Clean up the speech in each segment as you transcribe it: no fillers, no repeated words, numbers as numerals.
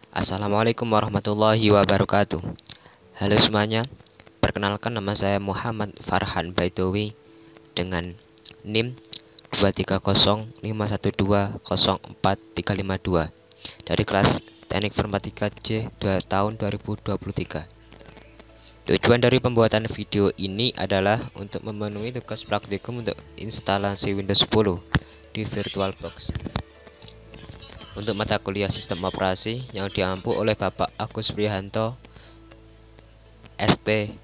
Assalamualaikum warahmatullahi wabarakatuh. Halo semuanya, perkenalkan nama saya Muhammad Farhan Baidowi dengan NIM 23051204352 dari kelas Teknik Informatika C 2 tahun 2023. Tujuan dari pembuatan video ini adalah untuk memenuhi tugas praktikum untuk instalasi Windows 10 di VirtualBox untuk mata kuliah sistem operasi yang diampu oleh Bapak Agus Prihanto ST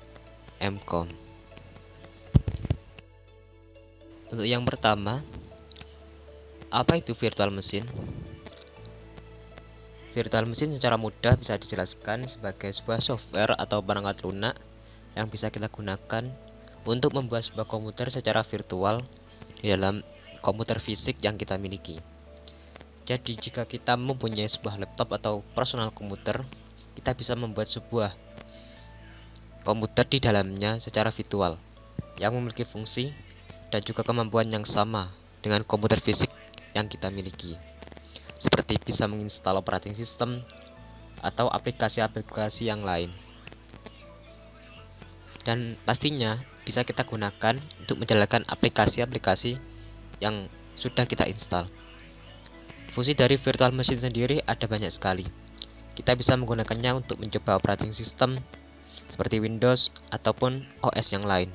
MCom. Untuk yang pertama, apa itu virtual machine? Virtual machine secara mudah bisa dijelaskan sebagai sebuah software atau perangkat lunak yang bisa kita gunakan untuk membuat sebuah komputer secara virtual di dalam komputer fisik yang kita miliki. Jadi jika kita mempunyai sebuah laptop atau personal komputer, kita bisa membuat sebuah komputer di dalamnya secara virtual yang memiliki fungsi dan juga kemampuan yang sama dengan komputer fisik yang kita miliki, seperti bisa menginstal operating system atau aplikasi-aplikasi yang lain. Dan pastinya bisa kita gunakan untuk menjalankan aplikasi-aplikasi yang sudah kita install. Fungsi dari virtual machine sendiri ada banyak sekali. Kita bisa menggunakannya untuk mencoba operating system seperti Windows ataupun OS yang lain,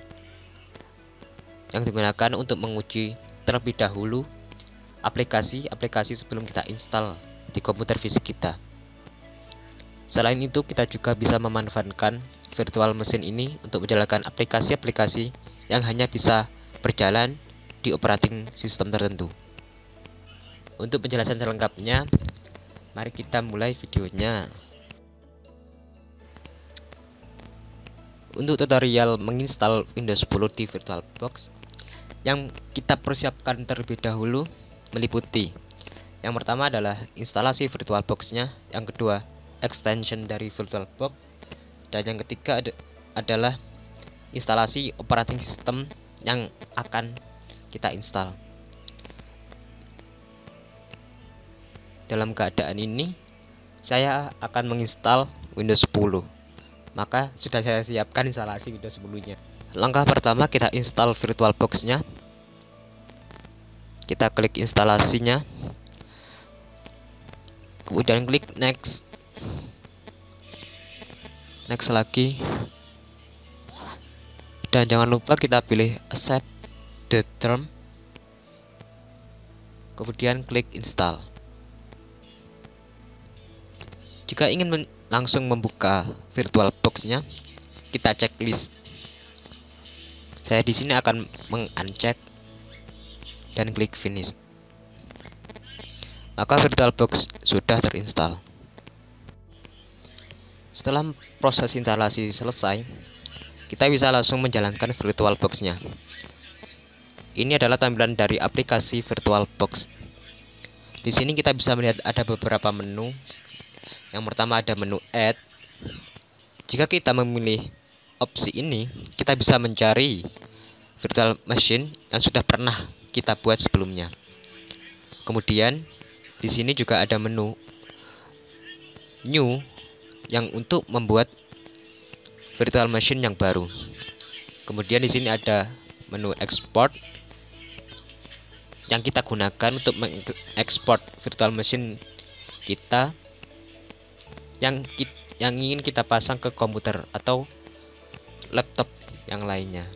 yang digunakan untuk menguji terlebih dahulu aplikasi-aplikasi sebelum kita install di komputer fisik kita. Selain itu, kita juga bisa memanfaatkan virtual machine ini untuk menjalankan aplikasi-aplikasi yang hanya bisa berjalan di operating system tertentu. Untuk penjelasan selengkapnya, mari kita mulai videonya. Untuk tutorial menginstal Windows 10 di VirtualBox, yang kita persiapkan terlebih dahulu meliputi: yang pertama adalah instalasi VirtualBox-nya, yang kedua extension dari VirtualBox, dan yang ketiga adalah instalasi operating system yang akan kita install. Dalam keadaan ini, saya akan menginstal Windows 10. Maka sudah saya siapkan instalasi Windows 10-nya. Langkah pertama, kita install VirtualBox-nya. Kita klik instalasinya. Kemudian klik next. Next lagi. Dan jangan lupa kita pilih accept the term. Kemudian klik install. Jika ingin langsung membuka VirtualBox-nya, kita checklist. Saya di sini akan meng-uncheck dan klik finish. Maka VirtualBox sudah terinstall. Setelah proses instalasi selesai, kita bisa langsung menjalankan VirtualBox-nya. Ini adalah tampilan dari aplikasi VirtualBox. Di sini kita bisa melihat ada beberapa menu. Yang pertama ada menu Add. Jika kita memilih opsi ini, kita bisa mencari virtual machine yang sudah pernah kita buat sebelumnya. Kemudian di sini juga ada menu New yang untuk membuat virtual machine yang baru. Kemudian di sini ada menu Export yang kita gunakan untuk mengekspor virtual machine kita yang ingin kita pasang ke komputer atau laptop yang lainnya.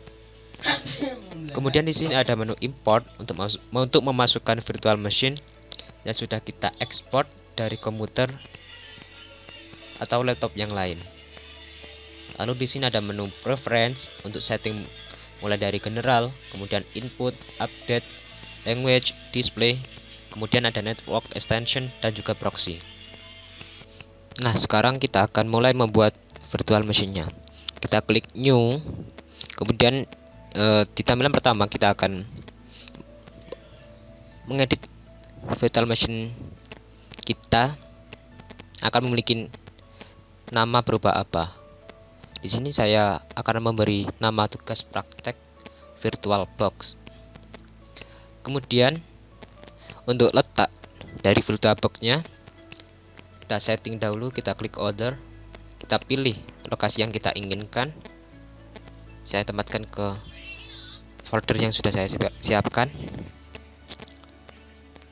Kemudian di sini ada menu import untuk memasukkan virtual machine yang sudah kita ekspor dari komputer atau laptop yang lain. Lalu di sini ada menu preference untuk setting mulai dari general, kemudian input, update, language, display, kemudian ada network extension dan juga proxy. Nah, sekarang kita akan mulai membuat virtual machine-nya. Kita klik new. Kemudian di tampilan pertama kita akan mengedit virtual machine kita akan memiliki nama berupa apa. Di sini saya akan memberi nama tugas praktek VirtualBox. Kemudian untuk letak dari VirtualBox-nya Kita setting dahulu, kita klik order, kita pilih lokasi yang kita inginkan. Saya tempatkan ke folder yang sudah saya siapkan.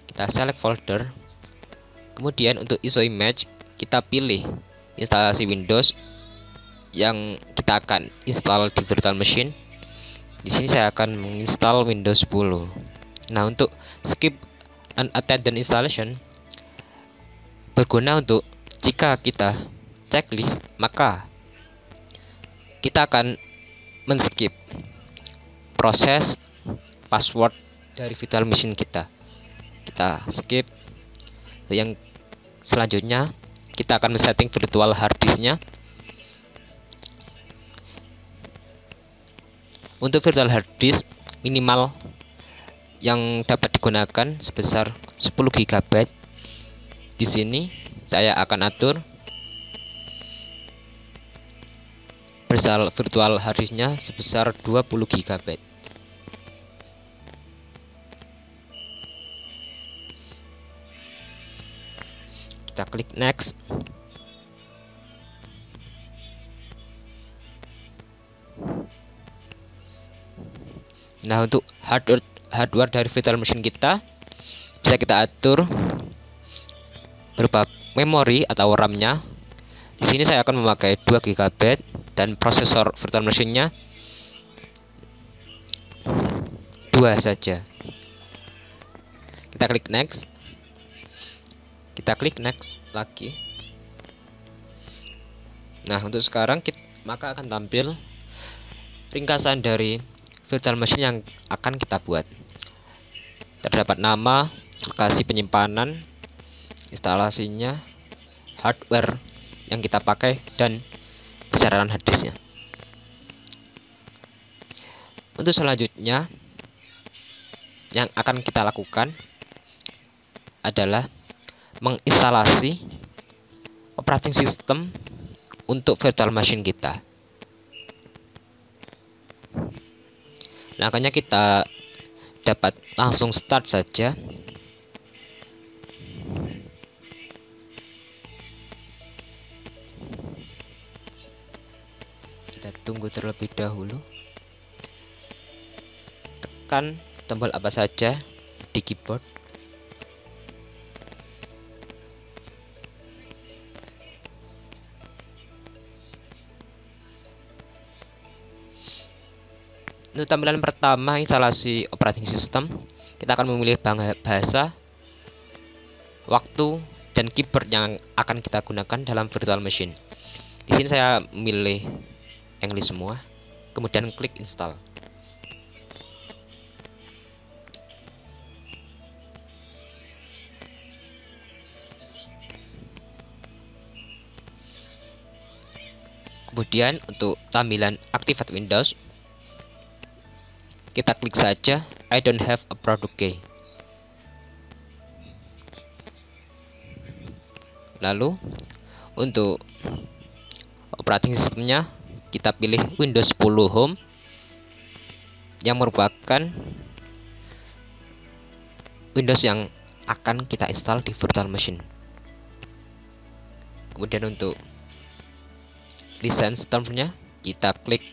Kita select folder. Kemudian untuk ISO image kita pilih instalasi Windows yang kita akan install di virtual machine. Di sini saya akan menginstal Windows 10. Nah, untuk skip unattended installation berguna untuk jika kita checklist, maka kita akan men-skip proses password dari virtual machine kita. Kita skip. Yang selanjutnya kita akan men-setting virtual hard disknya. Untuk virtual hard disk minimal yang dapat digunakan sebesar 10 GB. Di sini saya akan atur virtual hard disknya sebesar 20 GB. Kita klik next. Nah, untuk hardware dari virtual machine kita bisa kita atur berupa memori atau RAM-nya. Di sini saya akan memakai 2 GB dan prosesor virtual machine-nya 2 saja. Kita klik next. Kita klik next lagi. Nah, untuk sekarang maka akan tampil ringkasan dari virtual machine yang akan kita buat. Terdapat nama, lokasi penyimpanan, instalasinya, hardware yang kita pakai, dan besaran hard disknya. Untuk selanjutnya yang akan kita lakukan adalah menginstalasi operating system untuk virtual machine kita. Makanya kita dapat langsung start saja. Kita tunggu terlebih dahulu. Tekan tombol apa saja di keyboard. Untuk tampilan pertama, instalasi operating system, kita akan memilih bahasa, waktu, dan keyboard yang akan kita gunakan dalam virtual machine. Di sini saya memilih English semua, kemudian klik install. Kemudian untuk tampilan Activate Windows, kita klik saja I don't have a product key. Lalu untuk operating systemnya kita pilih Windows 10 Home yang merupakan Windows yang akan kita install di virtual machine. Kemudian untuk license termnya kita klik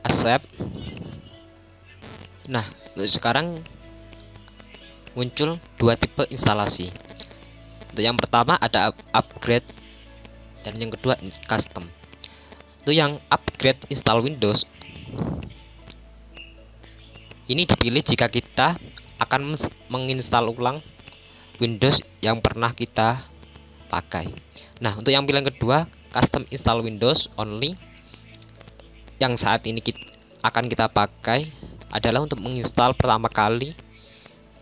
accept. Nah, untuk sekarang muncul dua tipe instalasi. Untuk yang pertama ada upgrade dan yang kedua custom. Untuk yang upgrade install Windows ini dipilih jika kita akan menginstal ulang Windows yang pernah kita pakai. Nah, untuk yang pilihan kedua custom install Windows only, yang saat ini akan kita pakai adalah untuk menginstal pertama kali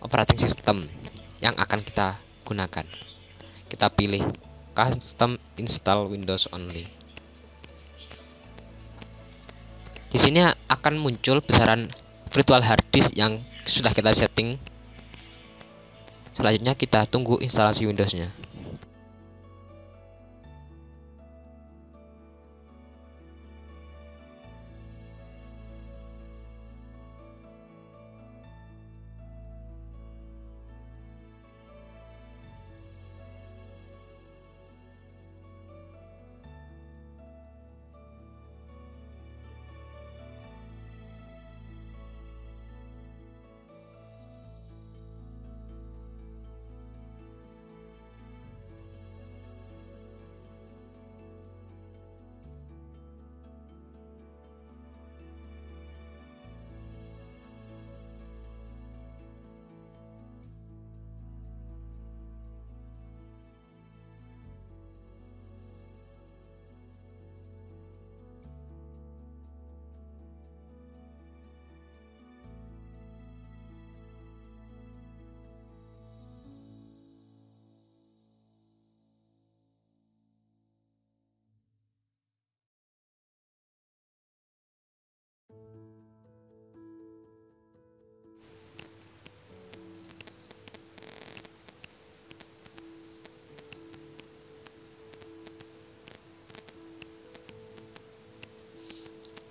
operating system yang akan kita gunakan. Kita pilih custom install Windows only. Di sini akan muncul besaran virtual hard disk yang sudah kita setting. Selanjutnya kita tunggu instalasi Windows-nya.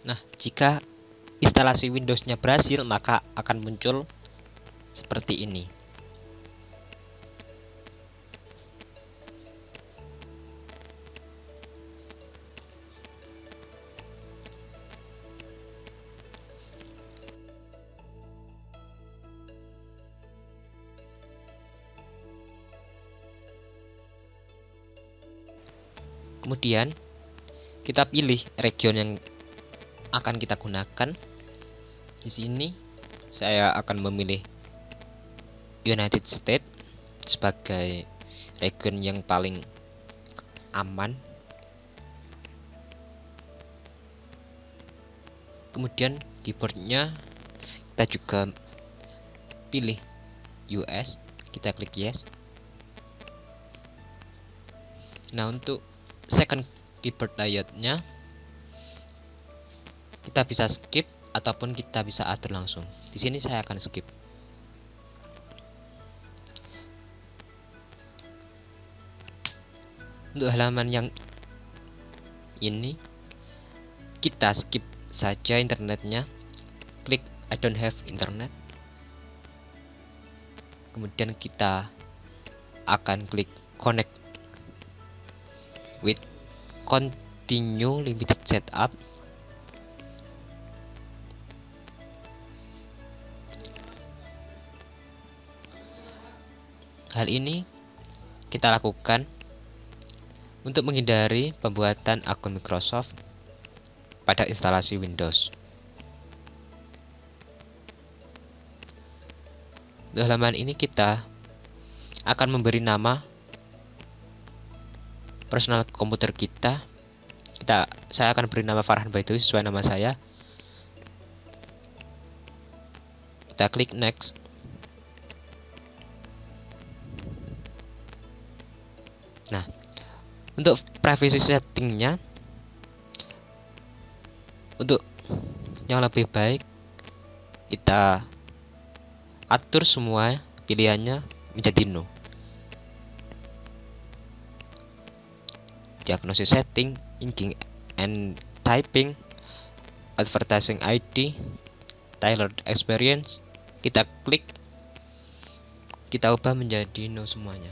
Nah, jika instalasi Windows-nya berhasil, maka akan muncul seperti ini. Kemudian kita pilih region yang akan kita gunakan. Di sini saya akan memilih United States sebagai region yang paling aman. Kemudian keyboardnya kita juga pilih US, kita klik yes. Nah, untuk second keyboard layoutnya kita bisa skip ataupun kita bisa atur langsung. Di sini saya akan skip. Untuk halaman yang ini kita skip saja internetnya, klik I don't have internet. Kemudian kita akan klik connect with continue limited setup. Hal ini kita lakukan untuk menghindari pembuatan akun Microsoft pada instalasi Windows. Di halaman ini kita akan memberi nama personal komputer kita. Saya akan beri nama Farhan Baidowi sesuai nama saya. Kita klik next. Nah, untuk privacy settingnya, untuk yang lebih baik kita atur semua pilihannya menjadi no. Diagnosis setting, inking and typing, advertising ID, tailored experience, kita klik, kita ubah menjadi no semuanya.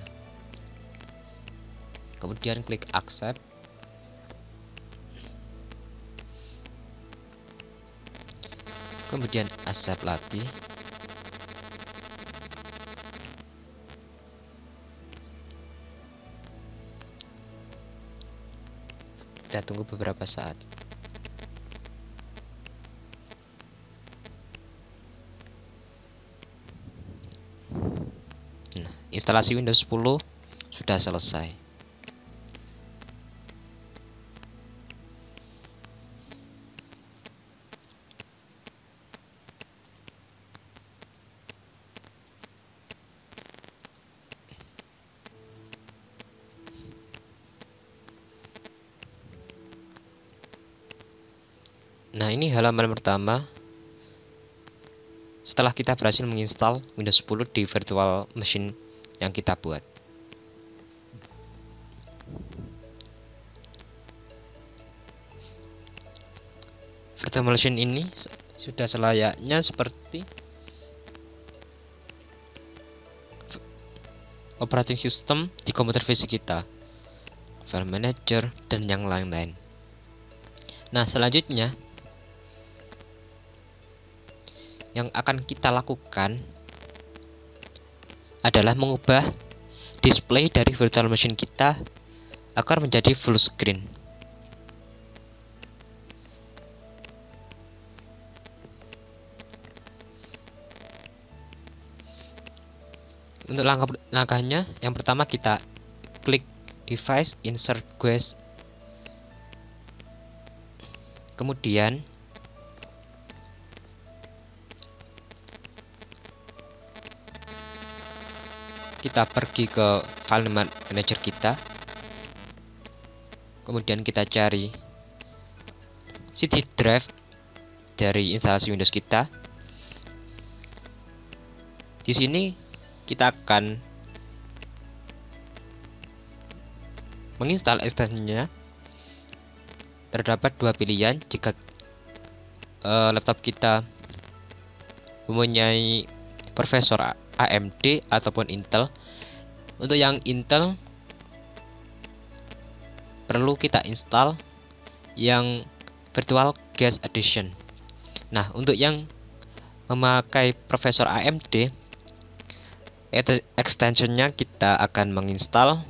Kemudian klik accept. Kemudian accept lagi. Kita tunggu beberapa saat. Nah, instalasi Windows 10 sudah selesai. Nah, ini halaman pertama setelah kita berhasil menginstal Windows 10 di virtual machine yang kita buat. Virtual machine ini sudah selayaknya seperti operating system di komputer fisik kita, file manager, dan yang lain-lain. Nah, selanjutnya yang akan kita lakukan adalah mengubah display dari virtual machine kita agar menjadi full screen. Untuk langkahnya, yang pertama kita klik device insert guest, kemudian kita pergi ke file manager kita, kemudian kita cari CD drive dari instalasi Windows kita. Di sini kita akan menginstal extensionnya. Terdapat dua pilihan. Jika laptop kita mempunyai prosesor AMD ataupun Intel. Untuk yang Intel perlu kita install yang Virtual Gas Edition. Nah, untuk yang memakai prosesor AMD, extensionnya kita akan menginstal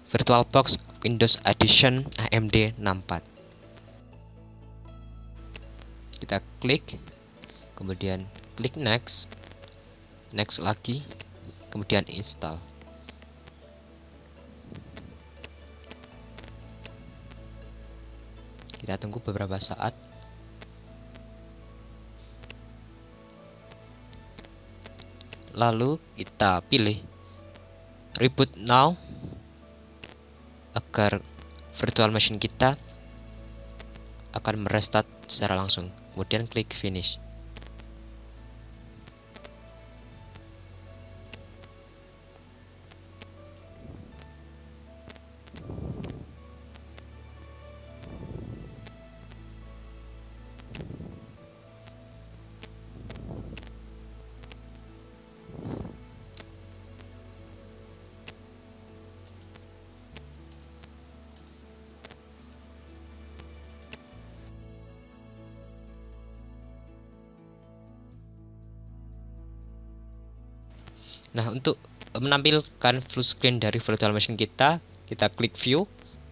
VirtualBox Windows Edition AMD 64. Kita klik, kemudian klik next lagi, kemudian install. Kita tunggu beberapa saat. Lalu kita pilih reboot now agar virtual machine kita akan merestart secara langsung. Kemudian klik finish. Nah, untuk menampilkan full screen dari virtual machine kita klik view,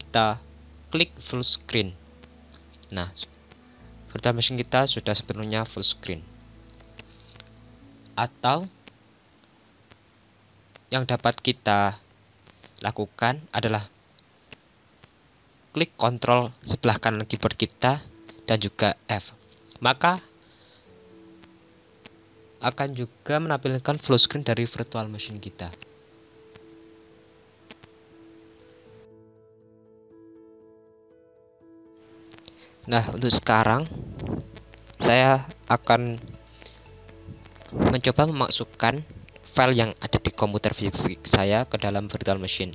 kita klik full screen. Nah, virtual machine kita sudah sepenuhnya full screen. Atau yang dapat kita lakukan adalah klik kontrol sebelah kanan keyboard kita dan juga F. Maka akan juga menampilkan full screen dari virtual machine kita. Nah, untuk sekarang saya akan mencoba memasukkan file yang ada di komputer fisik saya ke dalam virtual machine.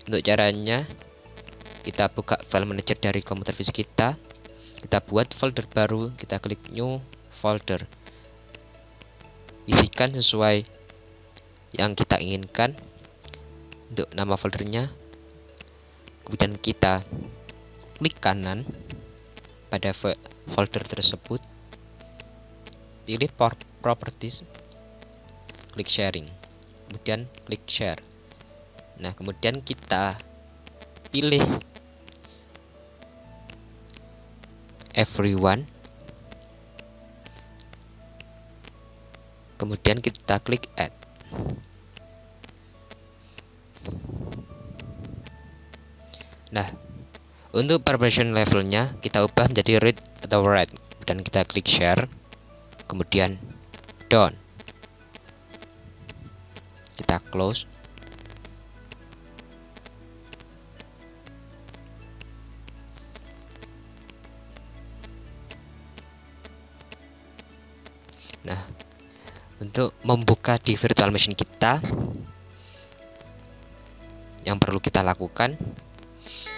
Untuk caranya, kita buka file manager dari komputer fisik kita buat folder baru, kita klik new folder. Isikan sesuai yang kita inginkan untuk nama foldernya. Kemudian kita klik kanan pada folder tersebut, pilih properties, klik sharing, kemudian klik share. Nah, kemudian kita pilih everyone, kemudian kita klik add. Nah, untuk permission levelnya kita ubah menjadi read atau write, dan kita klik share, kemudian done. Kita close. Nah, untuk membuka di virtual machine kita, yang perlu kita lakukan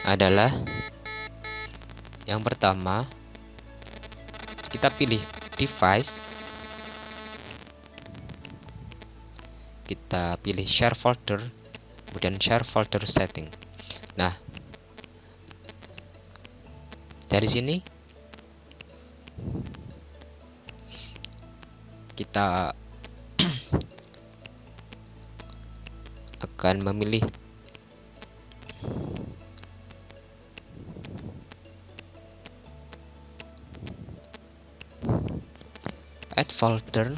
adalah yang pertama, kita pilih device, kita pilih share folder, kemudian share folder setting. Nah, dari sini kita akan memilih add folder.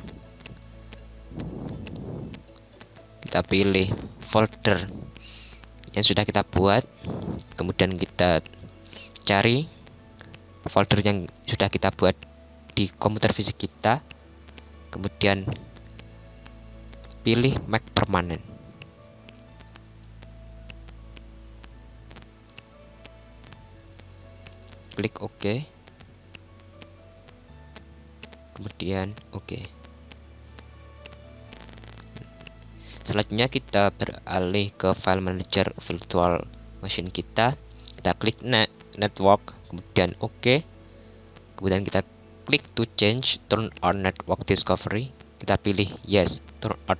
Kita pilih folder yang sudah kita buat, kemudian kita cari folder yang sudah kita buat di komputer fisik kita, kemudian pilih Make Permanent. Klik OK, kemudian OK. Selanjutnya kita beralih ke file manager virtual machine kita Kita klik network, kemudian OK. Kemudian kita klik to change turn on network discovery. Kita pilih yes, turn on.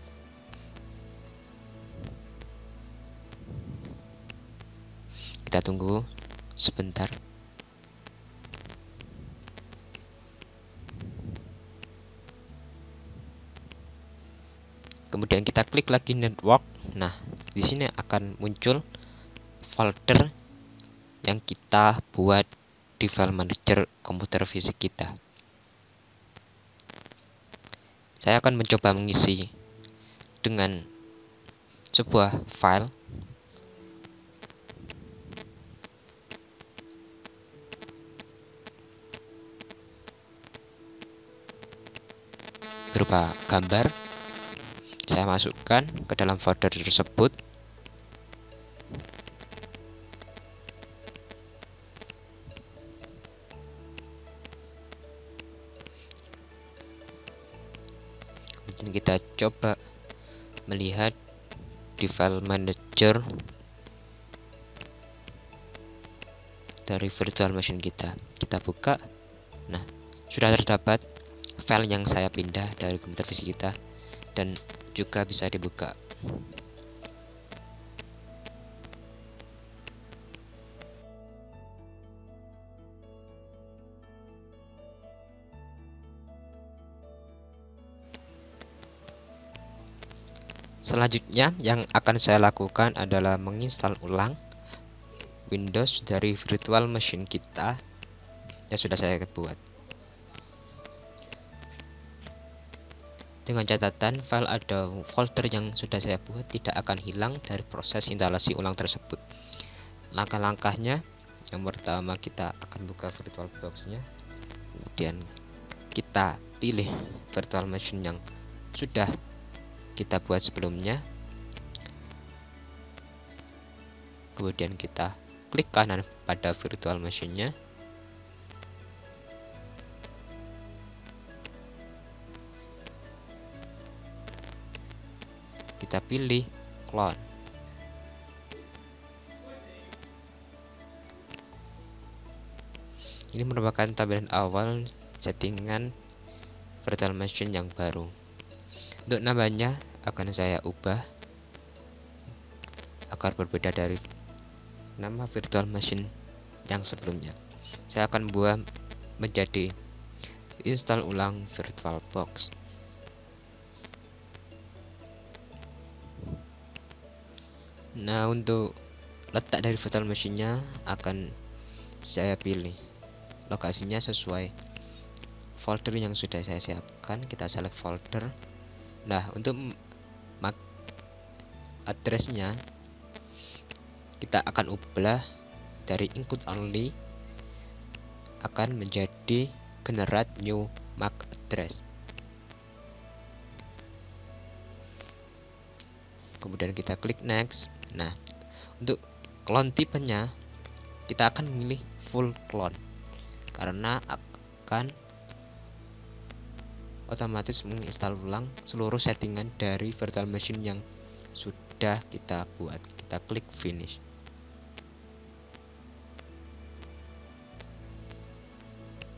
Kita tunggu sebentar. Kemudian kita klik lagi network. Nah, di sini akan muncul folder yang kita buat di file manager komputer fisik kita. Saya akan mencoba mengisi dengan sebuah file. Berupa gambar. Saya masukkan ke dalam folder tersebut. Kemudian kita coba melihat di file manager dari virtual machine kita. Kita buka. Nah, sudah terdapat file yang saya pindah dari komputer fisik kita dan juga bisa dibuka. Selanjutnya yang akan saya lakukan adalah menginstal ulang Windows dari virtual machine kita yang sudah saya buat. Dengan catatan file atau folder yang sudah saya buat tidak akan hilang dari proses instalasi ulang tersebut. Langkah-langkahnya, yang pertama kita akan buka VirtualBox-nya, kemudian kita pilih virtual machine yang sudah kita buat sebelumnya, kemudian kita klik kanan pada virtual machine-nya. Kita pilih clone. Ini merupakan tampilan awal settingan virtual machine yang baru. Untuk namanya akan saya ubah agar berbeda dari nama virtual machine yang sebelumnya. Saya akan buat menjadi install ulang VirtualBox. Nah, untuk letak dari virtual machine-nya akan saya pilih lokasinya sesuai folder yang sudah saya siapkan. Kita select folder. Nah, untuk MAC address-nya kita akan ubah dari include only akan menjadi generate new MAC address. Kemudian kita klik next. Nah, untuk clone tipenya kita akan memilih full clone karena akan otomatis menginstal ulang seluruh settingan dari virtual machine yang sudah kita buat. Kita klik finish.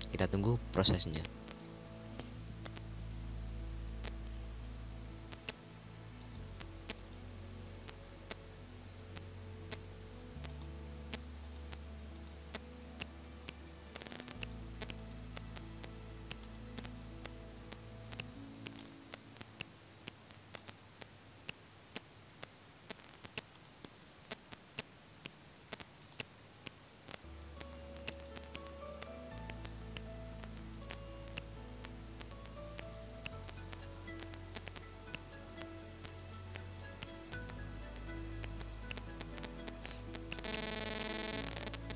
Kita tunggu prosesnya.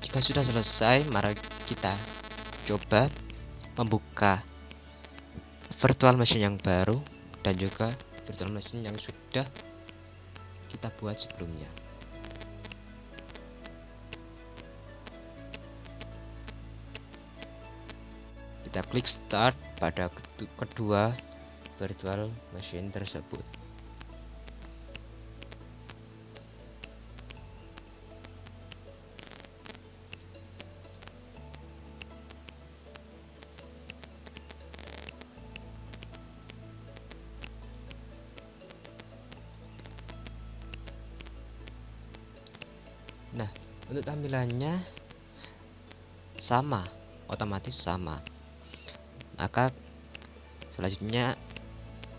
Jika sudah selesai, mari kita coba membuka virtual machine yang baru dan juga virtual machine yang sudah kita buat sebelumnya. Kita klik start pada kedua virtual machine tersebut. Nah, untuk tampilannya sama, otomatis sama. Maka selanjutnya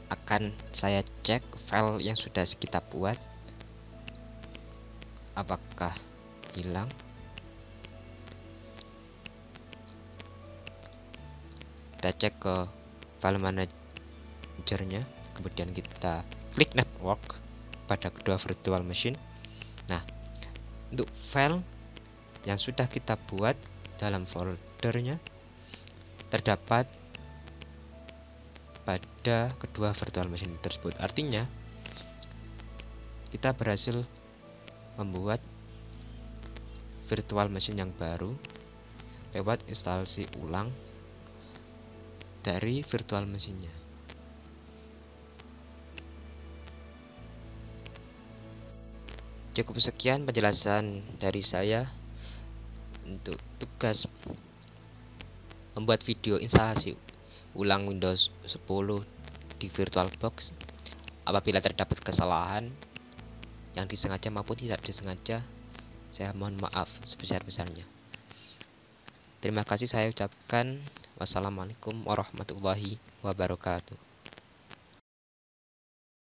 akan saya cek file yang sudah kita buat apakah hilang. Kita cek ke file manajernya, kemudian kita klik network pada kedua virtual machine. Nah, untuk file yang sudah kita buat dalam foldernya terdapat pada kedua virtual machine tersebut. Artinya kita berhasil membuat virtual machine yang baru lewat instalasi ulang dari virtual machine-nya. Cukup sekian penjelasan dari saya untuk tugas membuat video instalasi ulang Windows 10 di VirtualBox. Apabila terdapat kesalahan yang disengaja maupun tidak disengaja, saya mohon maaf sebesar-besarnya. Terima kasih saya ucapkan. Wassalamualaikum warahmatullahi wabarakatuh.